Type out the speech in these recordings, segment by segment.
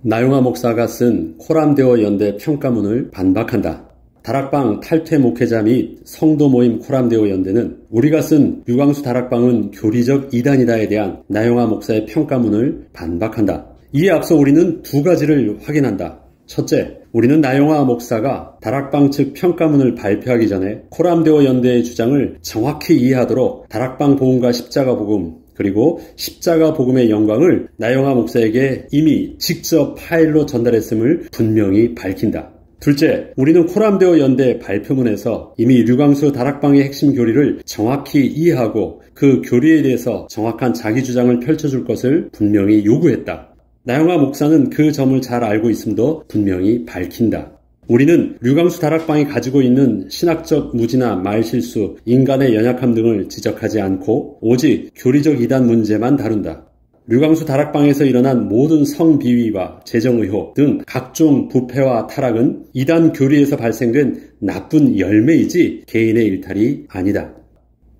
나용화 목사가 쓴 코람데오 연대 평가문을 반박한다. 다락방 탈퇴 목회자 및 성도 모임 코람데오 연대는 우리가 쓴 유광수 다락방은 교리적 이단이다에 대한 나용화 목사의 평가문을 반박한다. 이에 앞서 우리는 두 가지를 확인한다. 첫째, 우리는 나용화 목사가 다락방 측 평가문을 발표하기 전에 코람데오 연대의 주장을 정확히 이해하도록 다락방 복음과 십자가 복음 그리고 십자가 복음의 영광을 나용화 목사에게 이미 직접 파일로 전달했음을 분명히 밝힌다. 둘째, 우리는 코람데오 연대 발표문에서 이미 류광수 다락방의 핵심 교리를 정확히 이해하고 그 교리에 대해서 정확한 자기 주장을 펼쳐줄 것을 분명히 요구했다. 나용화 목사는 그 점을 잘 알고 있음도 분명히 밝힌다. 우리는 류광수 다락방이 가지고 있는 신학적 무지나 말실수, 인간의 연약함 등을 지적하지 않고 오직 교리적 이단 문제만 다룬다. 류광수 다락방에서 일어난 모든 성비위와 재정의혹 등 각종 부패와 타락은 이단 교리에서 발생된 나쁜 열매이지 개인의 일탈이 아니다.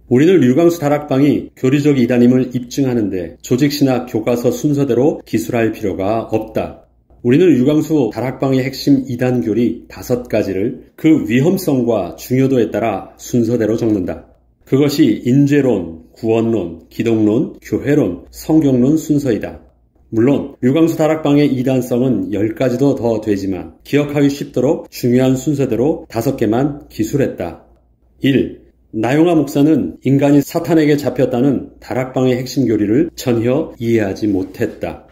우리는 류광수 다락방이 교리적 이단임을 입증하는데 조직신학 교과서 순서대로 기술할 필요가 없다. 우리는 류광수 다락방의 핵심 이단 교리 5가지를 그 위험성과 중요도에 따라 순서대로 적는다. 그것이 인죄론, 구원론, 기독론, 교회론, 성경론 순서이다. 물론 류광수 다락방의 이단성은 10가지도 더 되지만 기억하기 쉽도록 중요한 순서대로 5개만 기술했다. 1. 나용화 목사는 인간이 사탄에게 잡혔다는 다락방의 핵심 교리를 전혀 이해하지 못했다.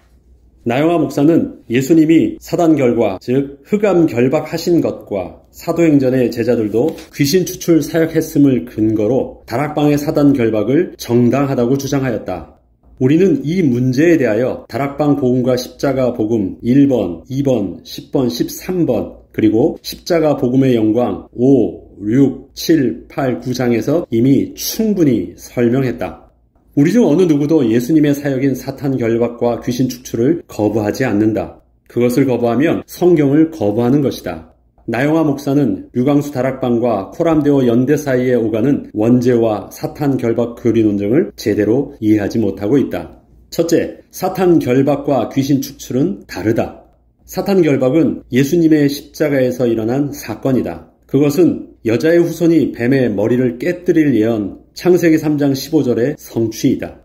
나용화 목사는 예수님이 사단 결과, 즉 흑암 결박하신 것과 사도행전의 제자들도 귀신 추출 사역했음을 근거로 다락방의 사단 결박을 정당하다고 주장하였다. 우리는 이 문제에 대하여 다락방 복음과 십자가 복음 1번, 2번, 10번, 13번 그리고 십자가 복음의 영광 5, 6, 7, 8, 9장에서 이미 충분히 설명했다. 우리 중 어느 누구도 예수님의 사역인 사탄 결박과 귀신 축출을 거부하지 않는다. 그것을 거부하면 성경을 거부하는 것이다. 나용화 목사는 류광수 다락방과 코람데오 연대 사이에 오가는 원죄와 사탄 결박 교리 논쟁을 제대로 이해하지 못하고 있다. 첫째, 사탄 결박과 귀신 축출은 다르다. 사탄 결박은 예수님의 십자가에서 일어난 사건이다. 그것은 여자의 후손이 뱀의 머리를 깨뜨릴 예언 창세기 3장 15절의 성취이다.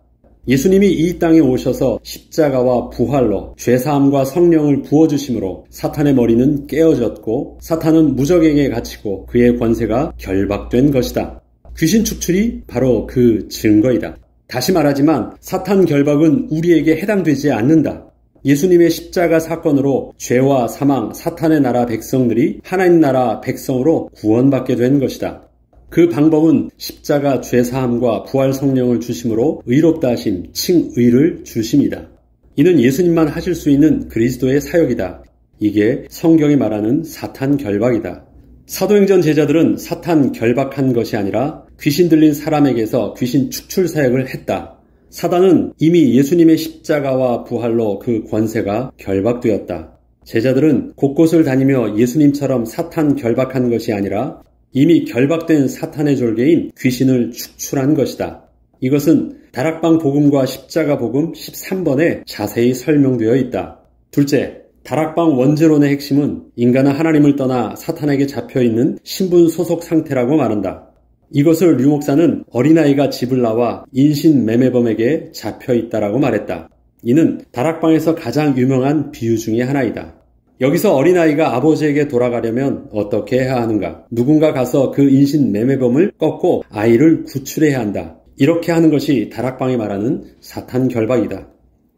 예수님이 이 땅에 오셔서 십자가와 부활로 죄사함과 성령을 부어주심으로 사탄의 머리는 깨어졌고 사탄은 무적행에 갇히고 그의 권세가 결박된 것이다. 귀신 축출이 바로 그 증거이다. 다시 말하지만 사탄 결박은 우리에게 해당되지 않는다. 예수님의 십자가 사건으로 죄와 사망, 사탄의 나라 백성들이 하나님 나라 백성으로 구원받게 된 것이다. 그 방법은 십자가 죄사함과 부활 성령을 주심으로 의롭다 하심, 칭의를 주심이다. 이는 예수님만 하실 수 있는 그리스도의 사역이다. 이게 성경이 말하는 사탄 결박이다. 사도행전 제자들은 사탄 결박한 것이 아니라 귀신 들린 사람에게서 귀신 축출 사역을 했다. 사단은 이미 예수님의 십자가와 부활로 그 권세가 결박되었다. 제자들은 곳곳을 다니며 예수님처럼 사탄 결박한 것이 아니라 이미 결박된 사탄의 졸개인 귀신을 축출한 것이다. 이것은 다락방 복음과 십자가 복음 13번에 자세히 설명되어 있다. 둘째, 다락방 원죄론의 핵심은 인간은 하나님을 떠나 사탄에게 잡혀있는 신분 소속 상태라고 말한다. 이것을 류 목사는 어린아이가 집을 나와 인신매매범에게 잡혀있다라고 말했다. 이는 다락방에서 가장 유명한 비유 중의 하나이다. 여기서 어린아이가 아버지에게 돌아가려면 어떻게 해야 하는가? 누군가 가서 그 인신매매범을 꺾고 아이를 구출해야 한다. 이렇게 하는 것이 다락방이 말하는 사탄 결박이다.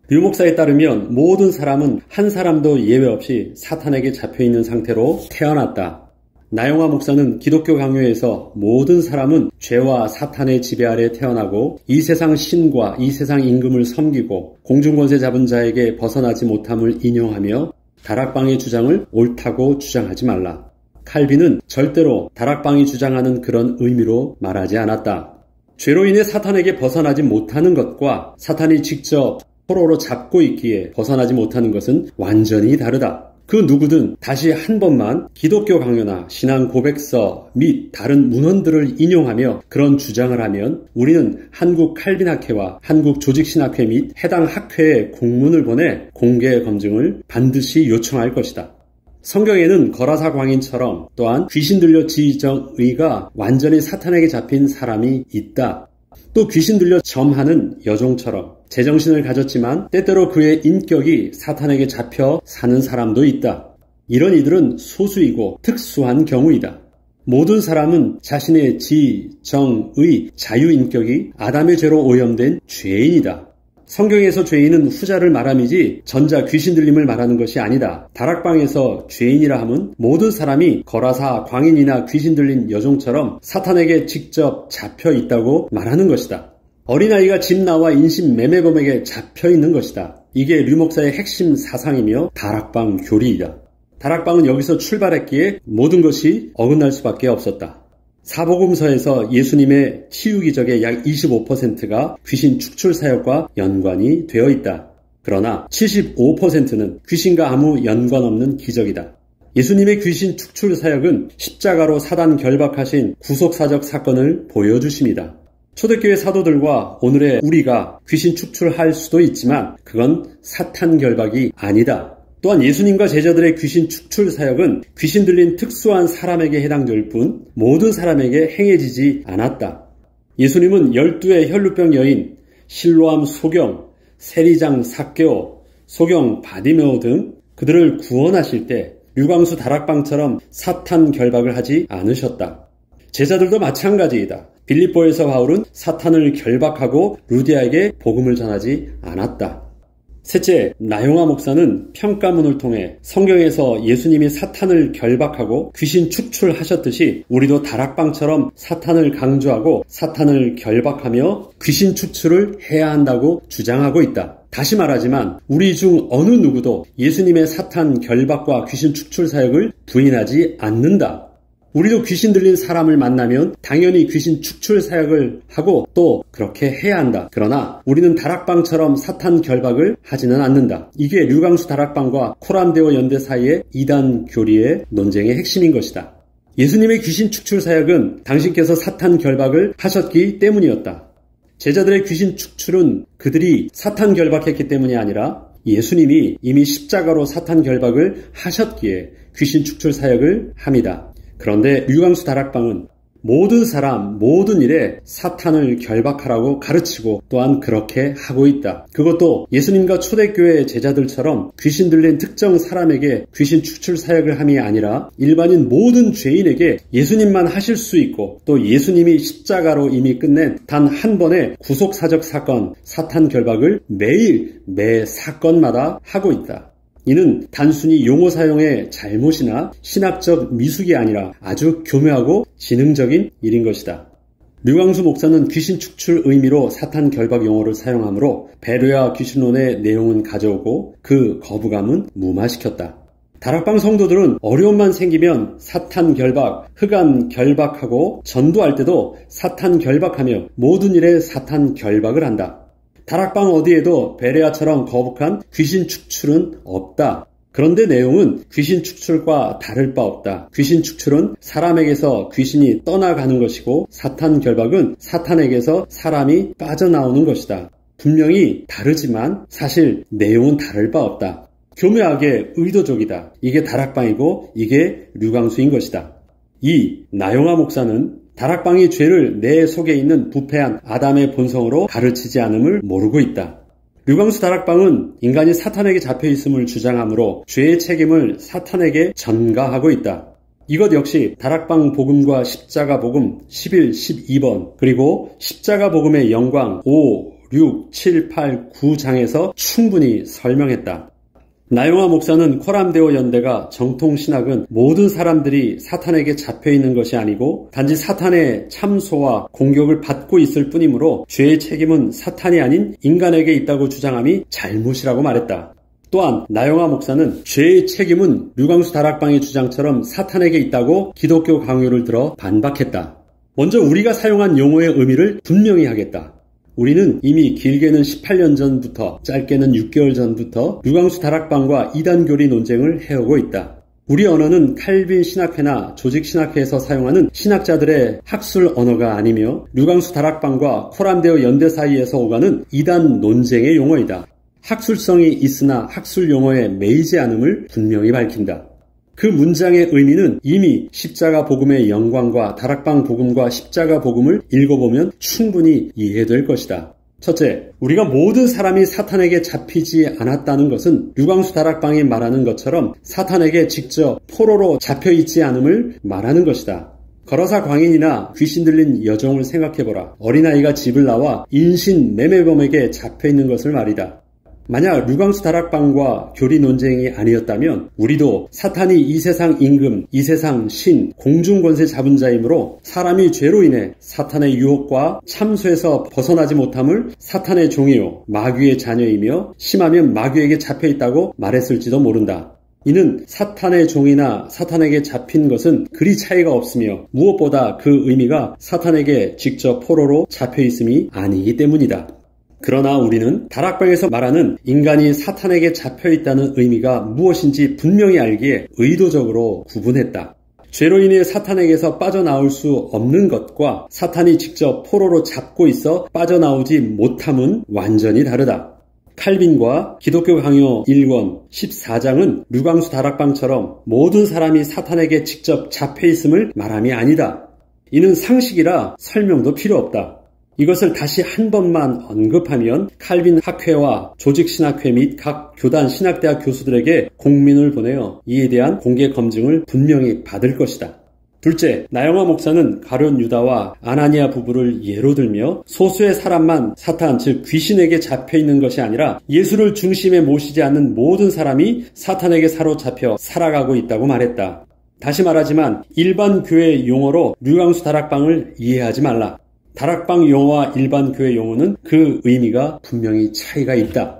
류 목사에 따르면 모든 사람은 한 사람도 예외 없이 사탄에게 잡혀있는 상태로 태어났다. 나용화 목사는 기독교 강요에서 모든 사람은 죄와 사탄의 지배 아래 태어나고 이 세상 신과 이 세상 임금을 섬기고 공중권세 잡은 자에게 벗어나지 못함을 인용하며 다락방의 주장을 옳다고 주장하지 말라. 칼빈은 절대로 다락방이 주장하는 그런 의미로 말하지 않았다. 죄로 인해 사탄에게 벗어나지 못하는 것과 사탄이 직접 포로로 잡고 있기에 벗어나지 못하는 것은 완전히 다르다. 그 누구든 다시 한 번만 기독교 강요나 신앙 고백서 및 다른 문헌들을 인용하며 그런 주장을 하면 우리는 한국 칼빈학회와 한국 조직신학회 및 해당 학회에 공문을 보내 공개 검증을 반드시 요청할 것이다. 성경에는 거라사 광인처럼 또한 귀신 들려 지정의가 완전히 사탄에게 잡힌 사람이 있다. 또 귀신 들려 점하는 여종처럼 제정신을 가졌지만 때때로 그의 인격이 사탄에게 잡혀 사는 사람도 있다. 이런 이들은 소수이고 특수한 경우이다. 모든 사람은 자신의 지, 정, 의, 자유인격이 아담의 죄로 오염된 죄인이다. 성경에서 죄인은 후자를 말함이지 전자 귀신 들림을 말하는 것이 아니다. 다락방에서 죄인이라 함은 모든 사람이 거라사 광인이나 귀신 들린 여종처럼 사탄에게 직접 잡혀 있다고 말하는 것이다. 어린아이가 집나와 인신매매범에게 잡혀 있는 것이다. 이게 류 목사의 핵심 사상이며 다락방 교리이다. 다락방은 여기서 출발했기에 모든 것이 어긋날 수밖에 없었다. 사복음서에서 예수님의 치유 기적의 약 25%가 귀신 축출 사역과 연관이 되어 있다. 그러나 75%는 귀신과 아무 연관 없는 기적이다. 예수님의 귀신 축출 사역은 십자가로 사단 결박하신 구속사적 사건을 보여주십니다. 초대교회 사도들과 오늘의 우리가 귀신 축출할 수도 있지만 그건 사탄 결박이 아니다. 또한 예수님과 제자들의 귀신 축출 사역은 귀신 들린 특수한 사람에게 해당될 뿐 모든 사람에게 행해지지 않았다. 예수님은 12의 혈루병 여인, 실로암 소경, 세리장 삭개오, 소경 바디메오 등 그들을 구원하실 때 류광수 다락방처럼 사탄 결박을 하지 않으셨다. 제자들도 마찬가지이다. 빌립보에서 바울은 사탄을 결박하고 루디아에게 복음을 전하지 않았다. 셋째, 나용화 목사는 평가문을 통해 성경에서 예수님이 사탄을 결박하고 귀신 축출하셨듯이 우리도 다락방처럼 사탄을 강조하고 사탄을 결박하며 귀신 축출을 해야 한다고 주장하고 있다. 다시 말하지만 우리 중 어느 누구도 예수님의 사탄 결박과 귀신 축출 사역을 부인하지 않는다. 우리도 귀신 들린 사람을 만나면 당연히 귀신 축출 사역을 하고 또 그렇게 해야 한다. 그러나 우리는 다락방처럼 사탄 결박을 하지는 않는다. 이게 류광수 다락방과 코람데오 연대 사이의 이단 교리의 논쟁의 핵심인 것이다. 예수님의 귀신 축출 사역은 당신께서 사탄 결박을 하셨기 때문이었다. 제자들의 귀신 축출은 그들이 사탄 결박했기 때문이 아니라 예수님이 이미 십자가로 사탄 결박을 하셨기에 귀신 축출 사역을 합니다. 그런데 류광수 다락방은 모든 사람, 모든 일에 사탄을 결박하라고 가르치고 또한 그렇게 하고 있다. 그것도 예수님과 초대교회 제자들처럼 귀신 들린 특정 사람에게 귀신 축출 사역을 함이 아니라 일반인 모든 죄인에게 예수님만 하실 수 있고 또 예수님이 십자가로 이미 끝낸 단 한 번의 구속사적 사건, 사탄 결박을 매일 매 사건마다 하고 있다. 이는 단순히 용어 사용의 잘못이나 신학적 미숙이 아니라 아주 교묘하고 지능적인 일인 것이다. 류광수 목사는 귀신 축출 의미로 사탄 결박 용어를 사용하므로 배려와 귀신론의 내용은 가져오고 그 거부감은 무마시켰다. 다락방 성도들은 어려움만 생기면 사탄 결박, 흑암 결박하고 전도할 때도 사탄 결박하며 모든 일에 사탄 결박을 한다. 다락방 어디에도 베레아처럼 거북한 귀신 축출은 없다. 그런데 내용은 귀신 축출과 다를 바 없다. 귀신 축출은 사람에게서 귀신이 떠나가는 것이고 사탄 결박은 사탄에게서 사람이 빠져나오는 것이다. 분명히 다르지만 사실 내용은 다를 바 없다. 교묘하게 의도적이다. 이게 다락방이고 이게 류광수인 것이다. 2. 나용화 목사는 다락방이 죄를 내 속에 있는 부패한 아담의 본성으로 가르치지 않음을 모르고 있다. 류광수 다락방은 인간이 사탄에게 잡혀 있음을 주장하므로 죄의 책임을 사탄에게 전가하고 있다. 이것 역시 다락방 복음과 십자가 복음 11, 12번 그리고 십자가 복음의 영광 5, 6, 7, 8, 9장에서 충분히 설명했다. 나용화 목사는 코람데오 연대가 정통신학은 모든 사람들이 사탄에게 잡혀있는 것이 아니고 단지 사탄의 참소와 공격을 받고 있을 뿐이므로 죄의 책임은 사탄이 아닌 인간에게 있다고 주장함이 잘못이라고 말했다. 또한 나용화 목사는 죄의 책임은 류광수 다락방의 주장처럼 사탄에게 있다고 기독교 강요를 들어 반박했다. 먼저 우리가 사용한 용어의 의미를 분명히 하겠다. 우리는 이미 길게는 18년 전부터, 짧게는 6개월 전부터 류광수 다락방과 이단교리 논쟁을 해오고 있다. 우리 언어는 칼빈 신학회나 조직 신학회에서 사용하는 신학자들의 학술 언어가 아니며 류광수 다락방과 코람데오 연대 사이에서 오가는 이단 논쟁의 용어이다. 학술성이 있으나 학술 용어에 매이지 않음을 분명히 밝힌다. 그 문장의 의미는 이미 십자가 복음의 영광과 다락방 복음과 십자가 복음을 읽어보면 충분히 이해될 것이다. 첫째, 우리가 모든 사람이 사탄에게 잡히지 않았다는 것은 류광수 다락방이 말하는 것처럼 사탄에게 직접 포로로 잡혀있지 않음을 말하는 것이다. 거러사 광인이나 귀신 들린 여종을 생각해보라. 어린아이가 집을 나와 인신 매매범에게 잡혀있는 것을 말이다. 만약 류광수 다락방과 교리 논쟁이 아니었다면 우리도 사탄이 이 세상 임금, 이 세상 신, 공중권세 잡은 자이므로 사람이 죄로 인해 사탄의 유혹과 참소에서 벗어나지 못함을 사탄의 종이요 마귀의 자녀이며 심하면 마귀에게 잡혀있다고 말했을지도 모른다. 이는 사탄의 종이나 사탄에게 잡힌 것은 그리 차이가 없으며 무엇보다 그 의미가 사탄에게 직접 포로로 잡혀있음이 아니기 때문이다. 그러나 우리는 다락방에서 말하는 인간이 사탄에게 잡혀있다는 의미가 무엇인지 분명히 알기에 의도적으로 구분했다. 죄로 인해 사탄에게서 빠져나올 수 없는 것과 사탄이 직접 포로로 잡고 있어 빠져나오지 못함은 완전히 다르다. 칼빈과 기독교 강요 1권 14장은 류광수 다락방처럼 모든 사람이 사탄에게 직접 잡혀있음을 말함이 아니다. 이는 상식이라 설명도 필요 없다. 이것을 다시 한 번만 언급하면 칼빈 학회와 조직신학회 및 각 교단 신학대학 교수들에게 공문을 보내어 이에 대한 공개 검증을 분명히 받을 것이다. 둘째, 나영화 목사는 가룟 유다와 아나니아 부부를 예로 들며 소수의 사람만 사탄 즉 귀신에게 잡혀있는 것이 아니라 예수를 중심에 모시지 않는 모든 사람이 사탄에게 사로잡혀 살아가고 있다고 말했다. 다시 말하지만 일반 교회 용어로 류광수 다락방을 이해하지 말라. 다락방 용어와 일반 교회 용어는 그 의미가 분명히 차이가 있다.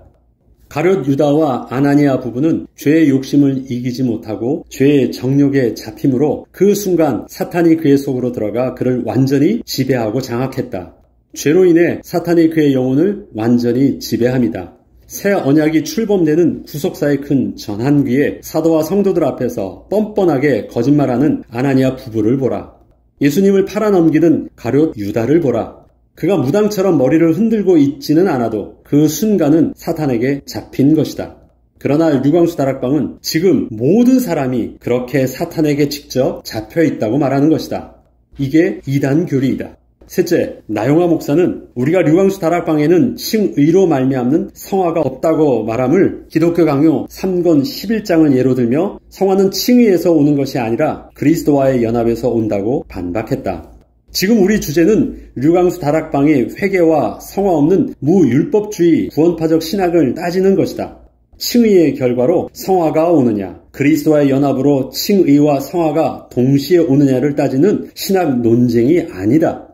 가룟 유다와 아나니아 부부는 죄의 욕심을 이기지 못하고 죄의 정욕에 잡힘으로 그 순간 사탄이 그의 속으로 들어가 그를 완전히 지배하고 장악했다. 죄로 인해 사탄이 그의 영혼을 완전히 지배합니다. 새 언약이 출범되는 구속사의 큰 전환기에 사도와 성도들 앞에서 뻔뻔하게 거짓말하는 아나니아 부부를 보라. 예수님을 팔아넘기는 가룟 유다를 보라. 그가 무당처럼 머리를 흔들고 있지는 않아도 그 순간은 사탄에게 잡힌 것이다. 그러나 류광수 다락방은 지금 모든 사람이 그렇게 사탄에게 직접 잡혀있다고 말하는 것이다. 이게 이단 교리이다. 셋째, 나영화 목사는 우리가 류광수 다락방에는 칭의로 말미암는 성화가 없다고 말함을 기독교 강요 3권 11장을 예로 들며 성화는 칭의에서 오는 것이 아니라 그리스도와의 연합에서 온다고 반박했다. 지금 우리 주제는 류광수 다락방의 회개와 성화 없는 무율법주의 구원파적 신학을 따지는 것이다. 칭의의 결과로 성화가 오느냐, 그리스도와의 연합으로 칭의와 성화가 동시에 오느냐를 따지는 신학 논쟁이 아니다.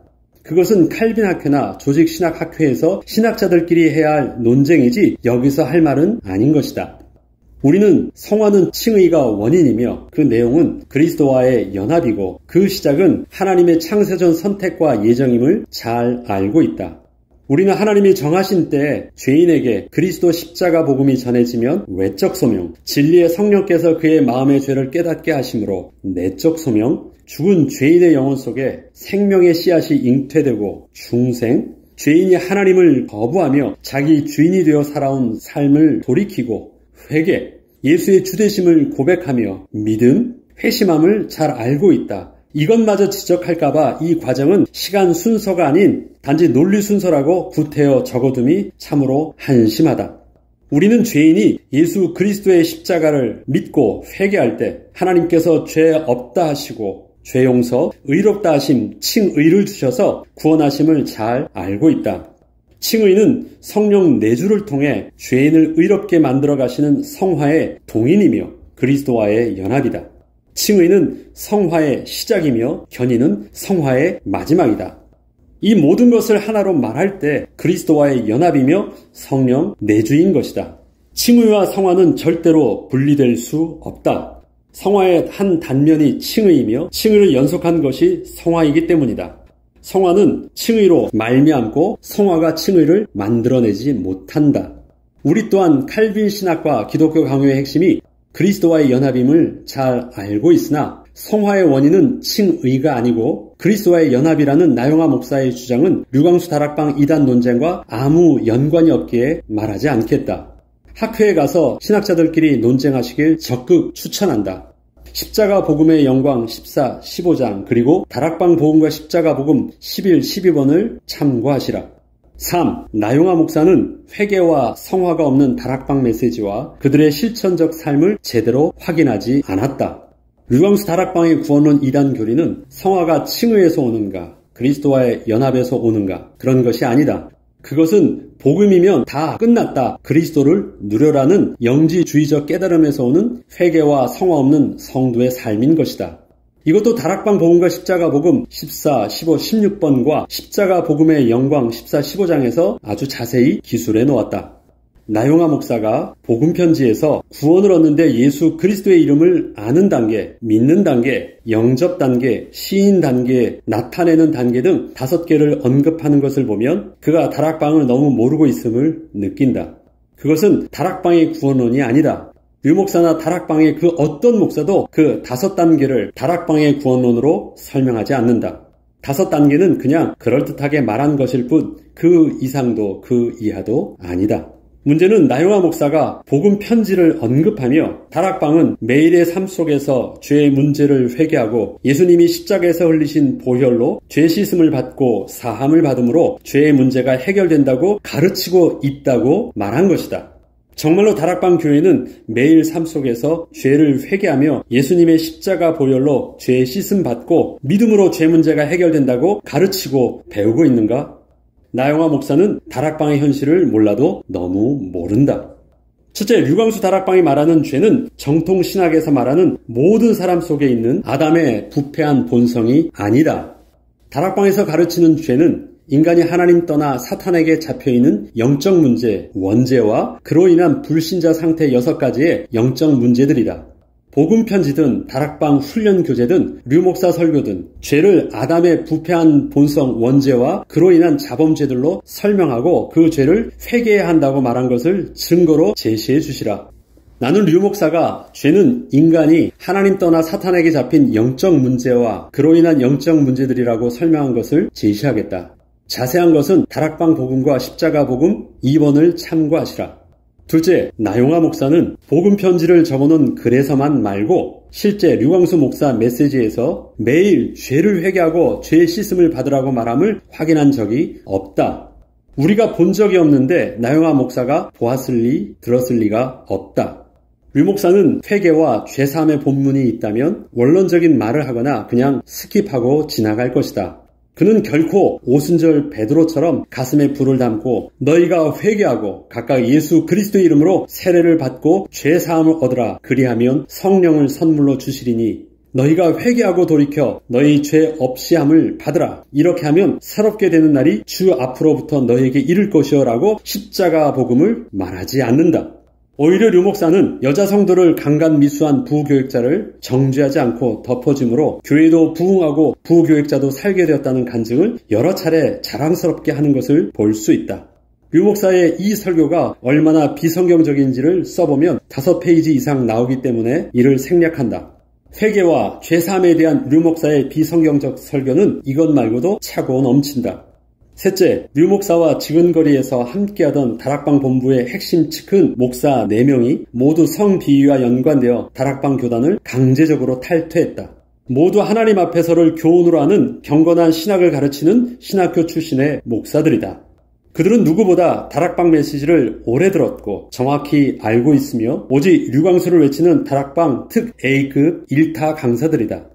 그것은 칼빈 학회나 조직 신학 학회에서 신학자들끼리 해야 할 논쟁이지 여기서 할 말은 아닌 것이다. 우리는 성화는 칭의가 원인이며 그 내용은 그리스도와의 연합이고 그 시작은 하나님의 창세전 선택과 예정임을 잘 알고 있다. 우리는 하나님이 정하신 때에 죄인에게 그리스도 십자가 복음이 전해지면 외적 소명, 진리의 성령께서 그의 마음의 죄를 깨닫게 하심으로 내적 소명, 죽은 죄인의 영혼 속에 생명의 씨앗이 잉태되고 중생, 죄인이 하나님을 거부하며 자기 주인이 되어 살아온 삶을 돌이키고 회개, 예수의 주되심을 고백하며 믿음, 회심함을 잘 알고 있다. 이것마저 지적할까봐 이 과정은 시간 순서가 아닌 단지 논리 순서라고 구태여 적어둠이 참으로 한심하다. 우리는 죄인이 예수 그리스도의 십자가를 믿고 회개할 때 하나님께서 죄 없다 하시고 죄 용서, 의롭다 하심, 칭의를 주셔서 구원하심을 잘 알고 있다. 칭의는 성령 내주를 통해 죄인을 의롭게 만들어 가시는 성화의 동인이며 그리스도와의 연합이다. 칭의는 성화의 시작이며 견인은 성화의 마지막이다. 이 모든 것을 하나로 말할 때 그리스도와의 연합이며 성령 내주인 것이다. 칭의와 성화는 절대로 분리될 수 없다. 성화의 한 단면이 칭의이며 칭의를 연속한 것이 성화이기 때문이다. 성화는 칭의로 말미암고 성화가 칭의를 만들어내지 못한다. 우리 또한 칼빈 신학과 기독교 강요의 핵심이 그리스도와의 연합임을 잘 알고 있으나 성화의 원인은 칭의가 아니고 그리스도와의 연합이라는 나용화 목사의 주장은 류광수 다락방 이단 논쟁과 아무 연관이 없기에 말하지 않겠다. 학회에 가서 신학자들끼리 논쟁하시길 적극 추천한다. 십자가 복음의 영광 14, 15장 그리고 다락방 복음과 십자가 복음 11, 12번을 참고하시라. 3. 나용화 목사는 회개와 성화가 없는 다락방 메시지와 그들의 실천적 삶을 제대로 확인하지 않았다. 류광수 다락방의 구원론 이단 교리는 성화가 칭의에서 오는가 그리스도와의 연합에서 오는가 그런 것이 아니다. 그것은 복음이면 다 끝났다. 그리스도를 누려라는 영지주의적 깨달음에서 오는 회개와 성화 없는 성도의 삶인 것이다. 이것도 다락방 복음과 십자가 복음 14, 15, 16번과 십자가 복음의 영광 14, 15장에서 아주 자세히 기술해 놓았다. 나용화 목사가 복음 편지에서 구원을 얻는데 예수 그리스도의 이름을 아는 단계, 믿는 단계, 영접 단계, 시인 단계, 나타내는 단계 등 5개를 언급하는 것을 보면 그가 다락방을 너무 모르고 있음을 느낀다. 그것은 다락방의 구원론이 아니다. 류 목사나 다락방의 그 어떤 목사도 그 5단계를 다락방의 구원론으로 설명하지 않는다. 5단계는 그냥 그럴듯하게 말한 것일 뿐 그 이상도 그 이하도 아니다. 문제는 나용화 목사가 복음 편지를 언급하며 다락방은 매일의 삶 속에서 죄의 문제를 회개하고 예수님이 십자가에서 흘리신 보혈로 죄 씻음을 받고 사함을 받음으로 죄의 문제가 해결된다고 가르치고 있다고 말한 것이다. 정말로 다락방 교회는 매일 삶 속에서 죄를 회개하며 예수님의 십자가 보혈로 죄 씻음 받고 믿음으로 죄 문제가 해결된다고 가르치고 배우고 있는가? 나용화 목사는 다락방의 현실을 몰라도 너무 모른다. 첫째, 류광수 다락방이 말하는 죄는 정통 신학에서 말하는 모든 사람 속에 있는 아담의 부패한 본성이 아니다. 다락방에서 가르치는 죄는 인간이 하나님 떠나 사탄에게 잡혀있는 영적 문제, 원죄와 그로 인한 불신자 상태 6가지의 영적 문제들이다. 복음 편지든 다락방 훈련 교재든 류 목사 설교든 죄를 아담의 부패한 본성 원죄와 그로 인한 자범죄들로 설명하고 그 죄를 회개해야 한다고 말한 것을 증거로 제시해 주시라. 나는 류 목사가 죄는 인간이 하나님 떠나 사탄에게 잡힌 영적 문제와 그로 인한 영적 문제들이라고 설명한 것을 제시하겠다. 자세한 것은 다락방 복음과 십자가 복음 2번을 참고하시라. 둘째, 나용화 목사는 복음 편지를 적어놓은 글에서만 말고 실제 류광수 목사 메시지에서 매일 죄를 회개하고 죄 씻음을 받으라고 말함을 확인한 적이 없다. 우리가 본 적이 없는데 나용화 목사가 보았을 리, 들었을 리가 없다. 류 목사는 회개와 죄사함의 본문이 있다면 원론적인 말을 하거나 그냥 스킵하고 지나갈 것이다. 그는 결코 오순절 베드로처럼 가슴에 불을 담고 너희가 회개하고 각각 예수 그리스도의 이름으로 세례를 받고 죄사함을 얻으라 그리하면 성령을 선물로 주시리니 너희가 회개하고 돌이켜 너희 죄 없이함을 받으라 이렇게 하면 새롭게 되는 날이 주 앞으로부터 너희에게 이를 것이요 라고 십자가 복음을 말하지 않는다. 오히려 류 목사는 여자 성도를 강간미수한 부교육자를 정죄하지 않고 덮어줌으로 교회도 부흥하고 부교육자도 살게 되었다는 간증을 여러 차례 자랑스럽게 하는 것을 볼 수 있다. 류 목사의 이 설교가 얼마나 비성경적인지를 써보면 5페이지 이상 나오기 때문에 이를 생략한다. 회개와 죄사함에 대한 류 목사의 비성경적 설교는 이것 말고도 차고 넘친다. 셋째, 류 목사와 지근거리에서 함께하던 다락방 본부의 핵심 측근 목사 4명이 모두 성비위와 연관되어 다락방 교단을 강제적으로 탈퇴했다. 모두 하나님 앞에서를 교훈으로 하는 경건한 신학을 가르치는 신학교 출신의 목사들이다. 그들은 누구보다 다락방 메시지를 오래 들었고 정확히 알고 있으며 오직 류광수를 외치는 다락방 특 A급 1타 강사들이다.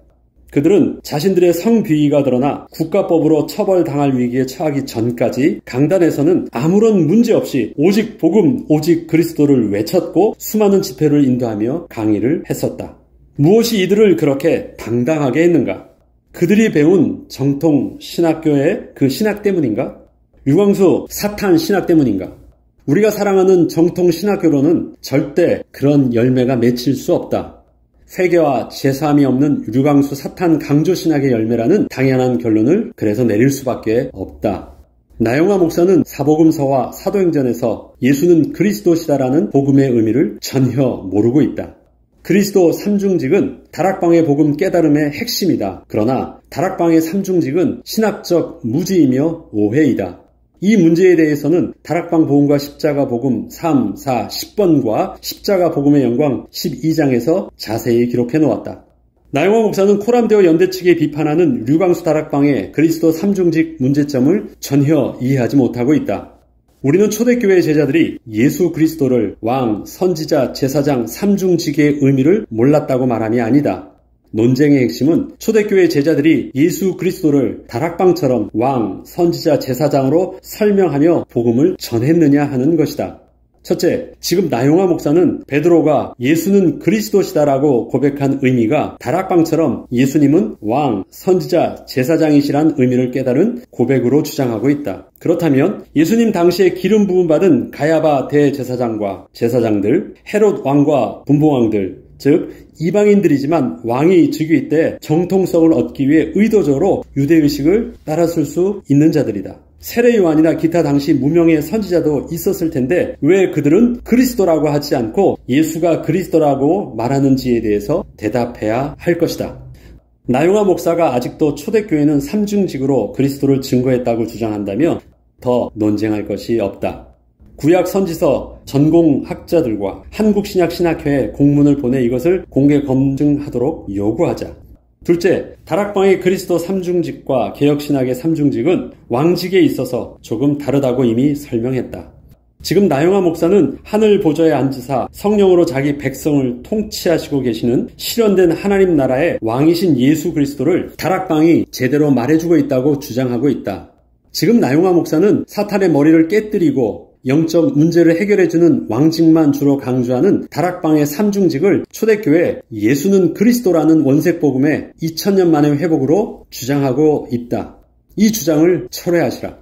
그들은 자신들의 성비위가 드러나 국가법으로 처벌당할 위기에 처하기 전까지 강단에서는 아무런 문제 없이 오직 복음, 오직 그리스도를 외쳤고 수많은 집회를 인도하며 강의를 했었다. 무엇이 이들을 그렇게 당당하게 했는가? 그들이 배운 정통 신학교의 그 신학 때문인가? 류광수 사탄 신학 때문인가? 우리가 사랑하는 정통 신학교로는 절대 그런 열매가 맺힐 수 없다. 회개와 제사함이 없는 류광수 사탄 강조신학의 열매라는 당연한 결론을 그래서 내릴 수밖에 없다. 나영화 목사는 사복음서와 사도행전에서 예수는 그리스도시다라는 복음의 의미를 전혀 모르고 있다. 그리스도 삼중직은 다락방의 복음 깨달음의 핵심이다. 그러나 다락방의 삼중직은 신학적 무지이며 오해이다. 이 문제에 대해서는 다락방 복음과 십자가 복음 3, 4, 10번과 십자가 복음의 영광 12장에서 자세히 기록해 놓았다. 나영화 목사는 코람데오 연대 측에 비판하는 류광수 다락방의 그리스도 삼중직 문제점을 전혀 이해하지 못하고 있다. 우리는 초대교회 제자들이 예수 그리스도를 왕, 선지자, 제사장 삼중직의 의미를 몰랐다고 말함이 아니다. 논쟁의 핵심은 초대교회 제자들이 예수 그리스도를 다락방처럼 왕, 선지자, 제사장으로 설명하며 복음을 전했느냐 하는 것이다. 첫째, 지금 나영화 목사는 베드로가 예수는 그리스도시다라고 고백한 의미가 다락방처럼 예수님은 왕, 선지자, 제사장이시란 의미를 깨달은 고백으로 주장하고 있다. 그렇다면 예수님 당시에 기름 부음 받은 가야바 대제사장과 제사장들, 헤롯 왕과 분봉왕들, 즉 이방인들이지만 왕이 즉위 때 정통성을 얻기 위해 의도적으로 유대의식을 따랐을 수 있는 자들이다. 세례 요한이나 기타 당시 무명의 선지자도 있었을 텐데 왜 그들은 그리스도라고 하지 않고 예수가 그리스도라고 말하는지에 대해서 대답해야 할 것이다. 나영화 목사가 아직도 초대교회는 삼중직으로 그리스도를 증거했다고 주장한다면 더 논쟁할 것이 없다. 구약 선지서 전공학자들과 한국신약신학회에 공문을 보내 이것을 공개 검증하도록 요구하자. 둘째, 다락방의 그리스도 삼중직과 개혁신학의 삼중직은 왕직에 있어서 조금 다르다고 이미 설명했다. 지금 나영화 목사는 하늘 보좌에 앉으사 성령으로 자기 백성을 통치하시고 계시는 실현된 하나님 나라의 왕이신 예수 그리스도를 다락방이 제대로 말해주고 있다고 주장하고 있다. 지금 나영화 목사는 사탄의 머리를 깨뜨리고 영적 문제를 해결해주는 왕직만 주로 강조하는 다락방의 삼중직을 초대교회 예수는 그리스도라는 원색복음의 2000년 만의 회복으로 주장하고 있다. 이 주장을 철회하시라.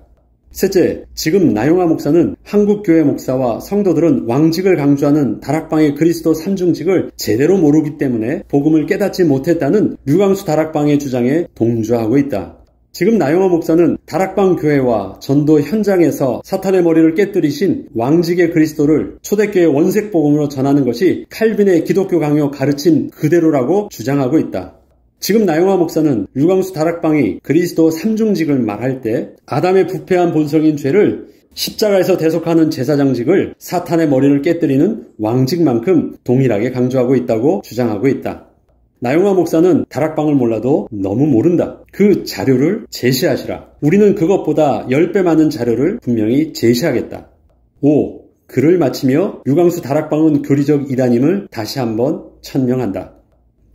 셋째, 지금 나영화 목사는 한국교회 목사와 성도들은 왕직을 강조하는 다락방의 그리스도 삼중직을 제대로 모르기 때문에 복음을 깨닫지 못했다는 류광수 다락방의 주장에 동조하고 있다. 지금 나영화 목사는 다락방 교회와 전도 현장에서 사탄의 머리를 깨뜨리신 왕직의 그리스도를 초대교회 원색복음으로 전하는 것이 칼빈의 기독교 강요 가르침 그대로라고 주장하고 있다. 지금 나영화 목사는 류광수 다락방이 그리스도 삼중직을 말할 때 아담의 부패한 본성인 죄를 십자가에서 대속하는 제사장직을 사탄의 머리를 깨뜨리는 왕직만큼 동일하게 강조하고 있다고 주장하고 있다. 나영화 목사는 다락방을 몰라도 너무 모른다. 그 자료를 제시하시라. 우리는 그것보다 10배 많은 자료를 분명히 제시하겠다. 5. 글을 마치며 류광수 다락방은 교리적 이단임을 다시 한번 천명한다.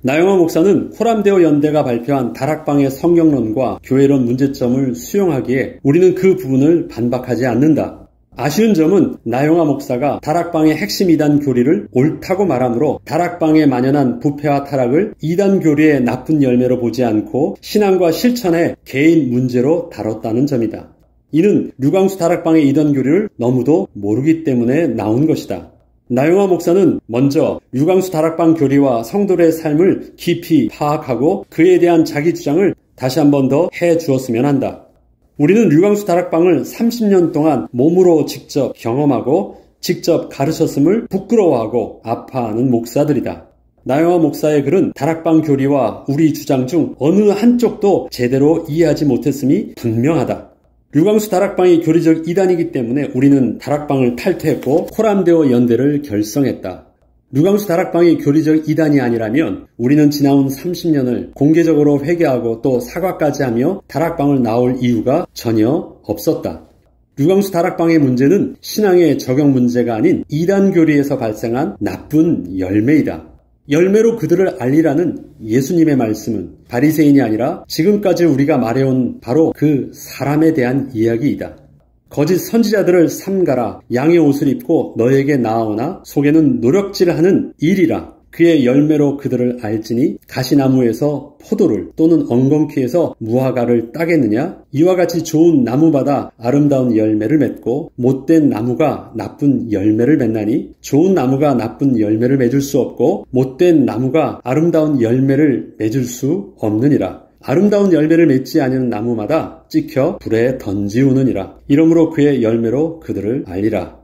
나영화 목사는 코람데오 연대가 발표한 다락방의 성경론과 교회론 문제점을 수용하기에 우리는 그 부분을 반박하지 않는다. 아쉬운 점은 나영화 목사가 다락방의 핵심 이단 교리를 옳다고 말하므로 다락방에 만연한 부패와 타락을 이단 교리의 나쁜 열매로 보지 않고 신앙과 실천의 개인 문제로 다뤘다는 점이다. 이는 류광수 다락방의 이단 교리를 너무도 모르기 때문에 나온 것이다. 나영화 목사는 먼저 류광수 다락방 교리와 성도들의 삶을 깊이 파악하고 그에 대한 자기 주장을 다시 한 번 더 해주었으면 한다. 우리는 류광수 다락방을 30년 동안 몸으로 직접 경험하고 직접 가르쳤음을 부끄러워하고 아파하는 목사들이다. 나영화 목사의 글은 다락방 교리와 우리 주장 중 어느 한쪽도 제대로 이해하지 못했음이 분명하다. 류광수 다락방이 교리적 이단이기 때문에 우리는 다락방을 탈퇴했고 코람데오 연대를 결성했다. 류광수 다락방이 교리적 이단이 아니라면 우리는 지나온 30년을 공개적으로 회개하고 또 사과까지 하며 다락방을 나올 이유가 전혀 없었다. 류광수 다락방의 문제는 신앙의 적용 문제가 아닌 이단 교리에서 발생한 나쁜 열매이다. 열매로 그들을 알리라는 예수님의 말씀은 바리새인이 아니라 지금까지 우리가 말해온 바로 그 사람에 대한 이야기이다. 거짓 선지자들을 삼가라. 양의 옷을 입고 너에게 나아오나 속에는 노력질하는 일이라. 그의 열매로 그들을 알지니 가시나무에서 포도를 또는 엉겅퀴에서 무화과를 따겠느냐? 이와 같이 좋은 나무마다 아름다운 열매를 맺고 못된 나무가 나쁜 열매를 맺나니 좋은 나무가 나쁜 열매를 맺을 수 없고 못된 나무가 아름다운 열매를 맺을 수 없느니라. 아름다운 열매를 맺지 않은 나무마다 찍혀 불에 던지우느니라. 이러므로 그의 열매로 그들을 알리라.